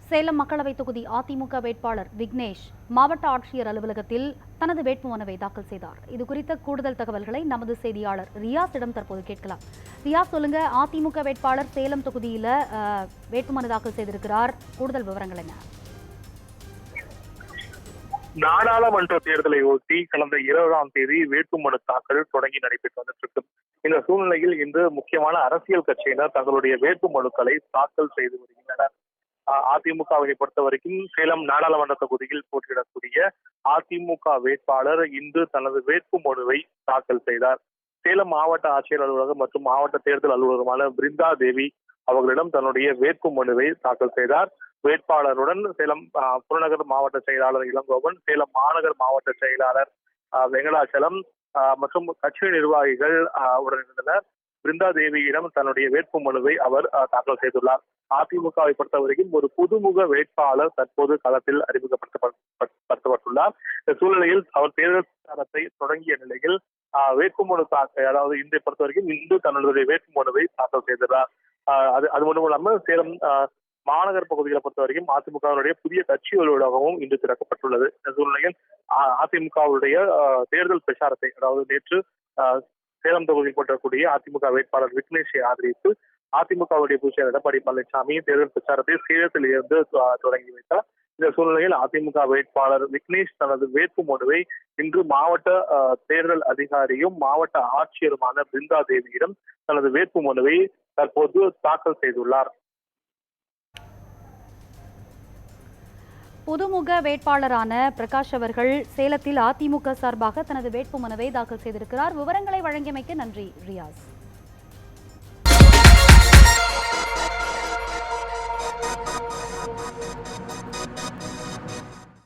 சேலம் மக்களவைத் தொகுதி அதிமுக வேட்பாளர் விக்னேஷ் மாவட்ட ஆட்சியர் அலுவலகத்தில் தனது வேட்புமனுவை தாக்கல் செய்தார். இது குறித்த கூடுதல் தகவல்களை நமது செய்தியாளர் ரியாஸிடம் தற்போது கேட்கலாம். ரியாஸ், சொல்லுங்க, அதிமுக வேட்பாளர் சேலம் தொகுதியில வேட்புமனு தாக்கல் செய்திருக்கிறார். கூடுதல் விவரங்கள் என்ன? நாடாளுமன்ற தேர்தலை ஒட்டி கடந்த 20ஆம் தேதி வேட்புமனு தாக்கல் தொடங்கி நடைபெற்று வந்துட்டு இந்த சூழ்நிலையில் இன்று முக்கியமான அரசியல் கட்சியினர் தங்களுடைய வேட்புமனுக்களை தாக்கல் செய்து வருகின்றனர். அதிமுகவை பொறுத்த வரைக்கும் சேலம் நாடாளுமன்ற தொகுதியில் போட்டியிடக்கூடிய அதிமுக வேட்பாளர் இன்று தனது வேட்புமனுவை தாக்கல் செய்தார். சேலம் மாவட்ட ஆட்சியர் அலுவலகம் மற்றும் மாவட்ட தேர்தல் அலுவலகமான பிருந்தா தேவி அவர்களிடம் தன்னுடைய வேட்புமனுவை தாக்கல் செய்தார். வேட்பாளருடன் சேலம் புறநகர் மாவட்ட செயலாளர் இளங்கோவன், சேலம் மாநகர் மாவட்ட செயலாளர் வெங்கடாச்சலம் மற்றும் கட்சி நிர்வாகிகள் உடனிருந்தனர். பிருந்தா தேவியிடம் தன்னுடைய வேட்புமனுவை அவர் தாக்கல் செய்துள்ளார். அதிமுகவை பொறுத்தவரைக்கும் ஒரு புதுமுக வேட்பாளர் தற்போது களத்தில் அறிமுகப்படுத்தப்பட்டுள்ளார். இந்த சூழ்நிலையில் அவர் தேர்தல் பிரச்சாரத்தை தொடங்கிய நிலையில் வேட்புமனு தாக்கல், அதாவது இன்றை பொறுத்தவரைக்கும் இன்று தன்னுடைய வேட்புமனுவை தாக்கல் செய்துள்ளார். அது மட்டும் இல்லாமல் சேலம் மாநகர் பகுதிகளை பொறுத்தவரைக்கும் அதிமுகவினுடைய புதிய கட்சி அலுவலகமும் இன்று திறக்கப்பட்டுள்ளது. இந்த சூழ்நிலையில் அதிமுகவுடைய தேர்தல் பிரச்சாரத்தை, அதாவது நேற்று சேலம் தொகுதியில் போட்டக்கூடிய அதிமுக வேட்பாளர் விக்னேஷை ஆதரித்து அதிமுகவுடைய பொதுச்செயலர் எடப்பாடி பழனிசாமி தேர்தல் பிரச்சாரத்தை சேலத்தில் இருந்து தொடங்கி வைத்தார். இந்த சூழ்நிலையில் அதிமுக வேட்பாளர் விக்னேஷ் தனது வேட்புமனுவை இன்று மாவட்ட தேர்தல் அதிகாரியும் மாவட்ட ஆட்சியருமான பிருந்தா தேவியிடம் தனது வேட்புமனுவை தற்போது தாக்கல் செய்துள்ளார். புதுமுக வேட்பாளரான பிரகாஷ் அவர்கள் சேலத்தில் அதிமுக சார்பாக தனது வேட்புமனுவை தாக்கல் செய்திருக்கிறார். விவரங்களை வழங்கியமைக்கு நன்றி ரியாஸ்.